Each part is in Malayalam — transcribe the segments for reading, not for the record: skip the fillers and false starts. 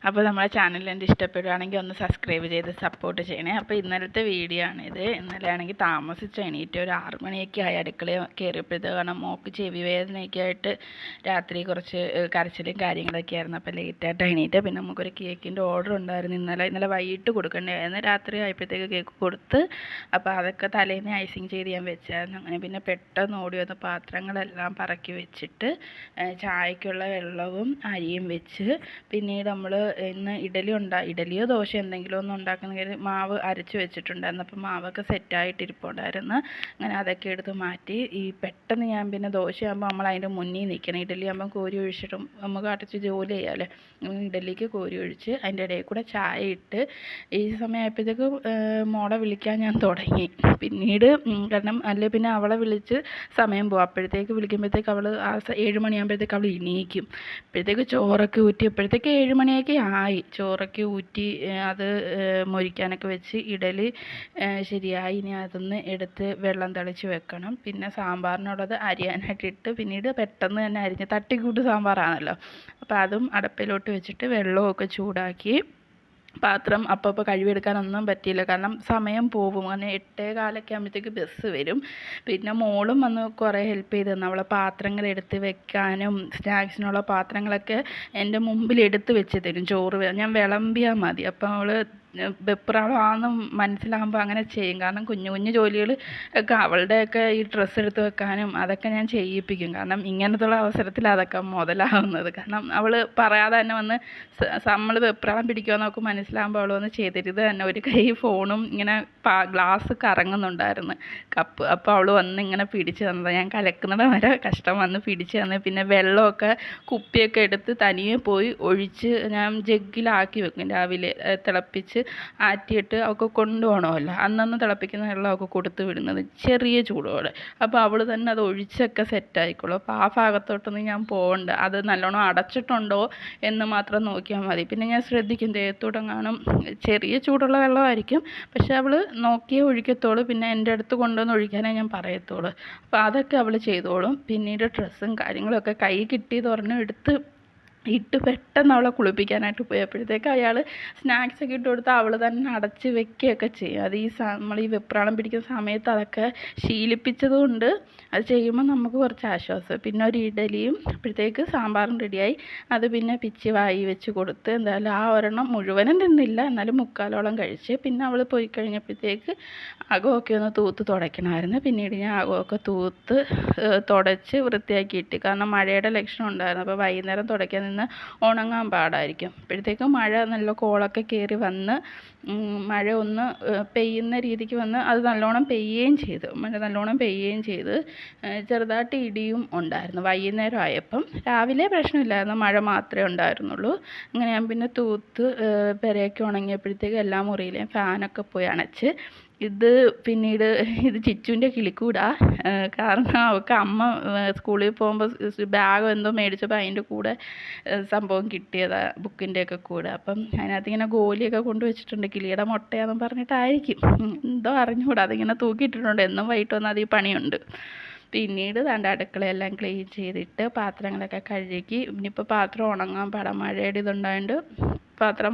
അപ്പോൾ നമ്മുടെ ചാനൽ എൻ്റെ ഇഷ്ടപ്പെടുകയാണെങ്കിൽ ഒന്ന് സബ്സ്ക്രൈബ് ചെയ്ത് സപ്പോർട്ട് ചെയ്യണേ. അപ്പോൾ ഇന്നലത്തെ വീഡിയോ ആണിത്. ഇന്നലെ ആണെങ്കിൽ താമസിച്ച് എണീറ്റ് ഒരു 6 മണിയൊക്കെ ആയി അടുക്കളയിൽ കയറിയപ്പോഴത്തേക്ക്, കാരണം മോൾക്ക് ചെവി വേദനയൊക്കെ ആയിട്ട് രാത്രി കുറച്ച് കരച്ചിലും കാര്യങ്ങളൊക്കെ ആയിരുന്നു. അപ്പോൾ ലേറ്റായിട്ട് എണീറ്റ്. പിന്നെ നമുക്കൊരു കേക്കിൻ്റെ ഓർഡർ ഉണ്ടായിരുന്നു ഇന്നലെ വൈകിട്ട് കൊടുക്കേണ്ടതായിരുന്നു. രാത്രി ആയപ്പോഴത്തേക്ക് കേക്ക് കൊടുത്ത്. അപ്പോൾ അതൊക്കെ തലേന്ന് ഐസിങ് ചെയ്ത് ഞാൻ വെച്ചായിരുന്നു. അങ്ങനെ പിന്നെ പെട്ടെന്ന് ഓടി വന്ന പാത്രങ്ങളെല്ലാം പറക്കി വെച്ചിട്ട് ചായക്കുള്ള വെള്ളവും അരിയും വെച്ച്, പിന്നീട് നമ്മൾ ഇന്ന് ഇഡലിയോ ദോശ എന്തെങ്കിലും ഒന്നും ഉണ്ടാക്കുന്ന മാവ് അരച്ച് വെച്ചിട്ടുണ്ടായിരുന്നു. അപ്പോൾ മാവൊക്കെ സെറ്റായിട്ടിരിപ്പുണ്ടായിരുന്നു. അങ്ങനെ അതൊക്കെ എടുത്ത് മാറ്റി. പെട്ടെന്ന് ഞാൻ പിന്നെ ദോശയാകുമ്പോൾ നമ്മൾ അതിൻ്റെ മുന്നിൽ നിൽക്കണം. ഇഡലി ആകുമ്പോൾ കോരി ഒഴിച്ചിട്ടും നമുക്ക് അടച്ച് ജോലി ചെയ്യാമല്ലേ. ഇഡലിക്ക് കോരി ഒഴിച്ച് അതിൻ്റെ ഇടയിൽ കൂടെ ചായ ഇട്ട് ഈ സമയമായപ്പോഴത്തേക്ക് മോളെ വിളിക്കാൻ ഞാൻ തുടങ്ങി. പിന്നീട് കാരണം അല്ലെ പിന്നെ അവളെ വിളിച്ച് സമയം പോകും. അപ്പോഴത്തേക്ക് വിളിക്കുമ്പോഴത്തേക്ക് അവൾ 7 മണിയാകുമ്പോഴത്തേക്ക് അവൾ എണീക്കും. അപ്പോഴത്തേക്ക് ചോറൊക്കെ ഊറ്റിയപ്പോഴത്തേക്ക് 7 മണിയൊക്കെ ആയി. ചോറൊക്കെ ഊറ്റി അത് മൊരിക്കാനൊക്കെ വെച്ച് ഇഡലി ശരിയായി. ഇനി അതൊന്ന് എടുത്ത് വെള്ളം തളിച്ച് വെക്കണം. പിന്നെ സാമ്പാറിനുള്ളത് അരിയാനായിട്ടിട്ട് പിന്നീട് പെട്ടെന്ന് തന്നെ അരിഞ്ഞ് തട്ടിക്കൂട്ട് സാമ്പാറാണല്ലോ. അപ്പോൾ അതും അടപ്പിലോട്ട് വെച്ചിട്ട് വെള്ളമൊക്കെ ചൂടാക്കി. പാത്രം അപ്പോൾ കഴുകിയെടുക്കാനൊന്നും പറ്റിയില്ല, കാരണം സമയം പോകും. അങ്ങനെ 8:15 ആകുമ്പോഴത്തേക്ക് ബസ് വരും. പിന്നെ മോളും വന്ന് കുറേ ഹെൽപ്പ് ചെയ്ത് തന്നു. അവളെ പാത്രങ്ങൾ എടുത്ത് വെക്കാനും സ്നാക്സിനുള്ള പാത്രങ്ങളൊക്കെ എൻ്റെ മുമ്പിൽ എടുത്ത് വെച്ച് തരും. ചോറ് ഞാൻ വിളമ്പിയാൽ മതി. അപ്പോൾ അവൾ വെപ്രാളമാണെന്ന് മനസ്സിലാകുമ്പോൾ അങ്ങനെ ചെയ്യും. കാരണം കുഞ്ഞു കുഞ്ഞു ജോലികൾ ഒക്കെ അവളുടെയൊക്കെ ഈ ഡ്രസ്സ് എടുത്ത് വെക്കാനും അതൊക്കെ ഞാൻ ചെയ്യിപ്പിക്കും. കാരണം ഇങ്ങനത്തുള്ള അവസരത്തിൽ അതൊക്കെ മുതലാവുന്നത്. കാരണം അവൾ പറയാതെ തന്നെ വന്ന് നമ്മൾ വെപ്രാളം പിടിക്കുമെന്ന് നമുക്ക് മനസ്സിലാകുമ്പോൾ അവൾ വന്ന് ചെയ്തരുത് തന്നെ. ഒരു കൈ ഫോണും ഇങ്ങനെ ഗ്ലാസ് കറങ്ങുന്നുണ്ടായിരുന്നു കപ്പ്. അപ്പോൾ അവൾ വന്ന് ഇങ്ങനെ പിടിച്ച് തന്നത്. ഞാൻ കലക്കുന്നത് വരെ കഷ്ടം വന്ന് പിടിച്ച് തന്നത്. പിന്നെ വെള്ളമൊക്കെ കുപ്പിയൊക്കെ എടുത്ത് തനിയെ പോയി ഒഴിച്ച് ഞാൻ ജഗ്ഗിലാക്കി വെക്കും. രാവിലെ തിളപ്പിച്ച് ആറ്റിയിട്ട് അവൾക്ക് കൊണ്ടുപോകണമല്ലോ. അന്നന്ന് തിളപ്പിക്കുന്ന വെള്ളം അവൾക്ക് കൊടുത്ത് വിടുന്നത് ചെറിയ ചൂടോടെ. അപ്പോൾ അവൾ തന്നെ അത് ഒഴിച്ചൊക്കെ സെറ്റായിക്കോളും. അപ്പോൾ ആ ഭാഗത്തോട്ടൊന്നും ഞാൻ പോകണ്ട. അത് നല്ലോണം അടച്ചിട്ടുണ്ടോ എന്ന് മാത്രം നോക്കിയാൽ മതി. പിന്നെ ഞാൻ ശ്രദ്ധിക്കും ദേഹത്തോടെങ്ങാനും ചെറിയ ചൂടുള്ള വെള്ളമായിരിക്കും, പക്ഷെ അവൾ നോക്കിയേ ഒഴിക്കത്തുള്ളൂ. പിന്നെ എൻ്റെ അടുത്ത് കൊണ്ടുവന്ന് ഒഴിക്കാനേ ഞാൻ പറയത്തുള്ളൂ. അപ്പോൾ അതൊക്കെ അവൾ ചെയ്തോളും. പിന്നീട് ഡ്രസ്സും കാര്യങ്ങളൊക്കെ കൈ കിട്ടിയത് ഒരെണ്ണം എടുത്ത് ഇട്ട് പെട്ടെന്ന് അവളെ കുളിപ്പിക്കാനായിട്ട് പോയപ്പോഴത്തേക്ക് അയാൾ സ്നാക്സൊക്കെ ഇട്ട് കൊടുത്ത് അവൾ തന്നെ അടച്ച് വെക്കുകയൊക്കെ ചെയ്യും. അത് നമ്മൾ ഈ വെപ്രാളം പിടിക്കുന്ന സമയത്ത് അതൊക്കെ ശീലിപ്പിച്ചതുകൊണ്ട് അത് ചെയ്യുമ്പോൾ നമുക്ക് കുറച്ച് ആശ്വാസം. പിന്നെ ഒരു ഇഡലിയും അപ്പോഴത്തേക്ക് സാമ്പാറും റെഡിയായി. അത് പിന്നെ പിച്ചി വായി വെച്ച് കൊടുത്ത് എന്തായാലും ആ ഒരെണ്ണം മുഴുവനും തിന്നില്ല, എന്നാലും 3/4 കഴിച്ച്. പിന്നെ അവൾ പോയി കഴിഞ്ഞപ്പോഴത്തേക്ക് അകമൊക്കെ ഒന്ന് തൂത്ത് തുടയ്ക്കണമായിരുന്നു. പിന്നീട് ഞാൻ അകമൊക്കെ തൂത്ത് തുടച്ച് വൃത്തിയാക്കിയിട്ട്, കാരണം മഴയുടെ ലക്ഷണം ഉണ്ടായിരുന്നു. അപ്പോൾ വൈകുന്നേരം തുടയ്ക്കാൻ ഉണങ്ങാൻ പാടായിരിക്കും. അപ്പോഴത്തേക്കും മഴ നല്ല കോളൊക്കെ കയറി വന്ന് മഴ ഒന്ന് പെയ്യുന്ന രീതിക്ക് വന്ന് അത് നല്ലോണം പെയ്യുകയും ചെയ്തു. മഴ നല്ലോണം പെയ്യുകയും ചെയ്ത് ചെറുതായിട്ട് ഇടിയും ഉണ്ടായിരുന്നു വൈകുന്നേരം ആയപ്പം. രാവിലെ പ്രശ്നമില്ലായിരുന്നു, മഴ മാത്രമേ ഉണ്ടായിരുന്നുള്ളൂ. അങ്ങനെ ഞാൻ പിന്നെ തൂത്ത് പെരയൊക്കെ ഉണങ്ങിയപ്പോഴത്തേക്ക് എല്ലാ മുറിയിലെയും ഫാനൊക്കെ പോയി അണച്ച്. പിന്നീട് ഇത് ചിച്ചുവിൻ്റെ കിളിക്കൂടാ. കാരണം അവൾക്ക് അമ്മ സ്കൂളിൽ പോകുമ്പോൾ ബാഗ് എന്തോ മേടിച്ചപ്പോൾ അതിൻ്റെ കൂടെ സംഭവം കിട്ടിയതാണ്, ബുക്കിൻ്റെയൊക്കെ കൂടെ. അപ്പം അതിനകത്ത് ഇങ്ങനെ ഗോലിയൊക്കെ കൊണ്ടുവച്ചിട്ടുണ്ട്. കിളിയുടെ മുട്ടയാണെന്ന് പറഞ്ഞിട്ടായിരിക്കും, എന്തോ അറിഞ്ഞുകൂടാ. അതിങ്ങനെ തൂക്കിയിട്ടിട്ടുണ്ട്. എന്നും വൈകിട്ട് വന്നാൽ അത് ഈ പണിയുണ്ട്. പിന്നീട് തൻ്റെ അടുക്കളയെല്ലാം ക്ലീൻ ചെയ്തിട്ട് പാത്രങ്ങളൊക്കെ കഴുകി. ഇനിയിപ്പോൾ പാത്രം ഉണങ്ങാൻ പാടാം, മഴയുടെ ഇതുണ്ടായതുകൊണ്ട് പാത്രം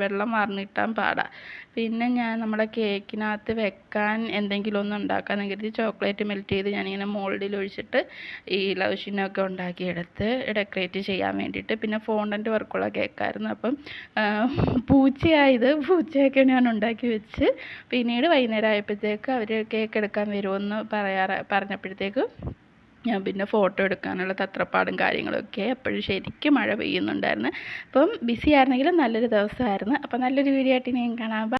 വെള്ളം വാർന്ന് കിട്ടാൻ പാടാം. പിന്നെ ഞാൻ നമ്മുടെ കേക്കിനകത്ത് വെക്കാൻ എന്തെങ്കിലും ഒന്ന് ഉണ്ടാക്കാമെന്ന് കരുതി ചോക്ലേറ്റ് മെൽറ്റ് ചെയ്ത് ഞാനിങ്ങനെ മോൾഡിൽ ഒഴിച്ചിട്ട് ഈ ലൗഷിനൊക്കെ ഉണ്ടാക്കിയെടുത്ത് ഡെക്കറേറ്റ് ചെയ്യാൻ വേണ്ടിയിട്ട്. പിന്നെ ഫോണ്ടൻ്റ് വർക്കുള്ള കേക്കായിരുന്നു. അപ്പം പൂച്ചയൊക്കെ ഞാൻ ഉണ്ടാക്കി വെച്ച്. പിന്നീട് വൈകുന്നേരം ആയപ്പോഴത്തേക്ക് അവർ കേക്ക് എടുക്കാൻ വരുമെന്ന് പറഞ്ഞപ്പോഴത്തേക്ക് ഞാൻ പിന്നെ ഫോട്ടോ എടുക്കാനുള്ള തത്രപ്പാടും കാര്യങ്ങളൊക്കെ. അപ്പോഴും ശരിക്കും മഴ പെയ്യുന്നുണ്ടായിരുന്നു. അപ്പം ബിസി ആയിരുന്നെങ്കിലും നല്ലൊരു ദിവസമായിരുന്നു. അപ്പം നല്ലൊരു വീഡിയോ ആയിട്ട് ഇനിയും കാണാം.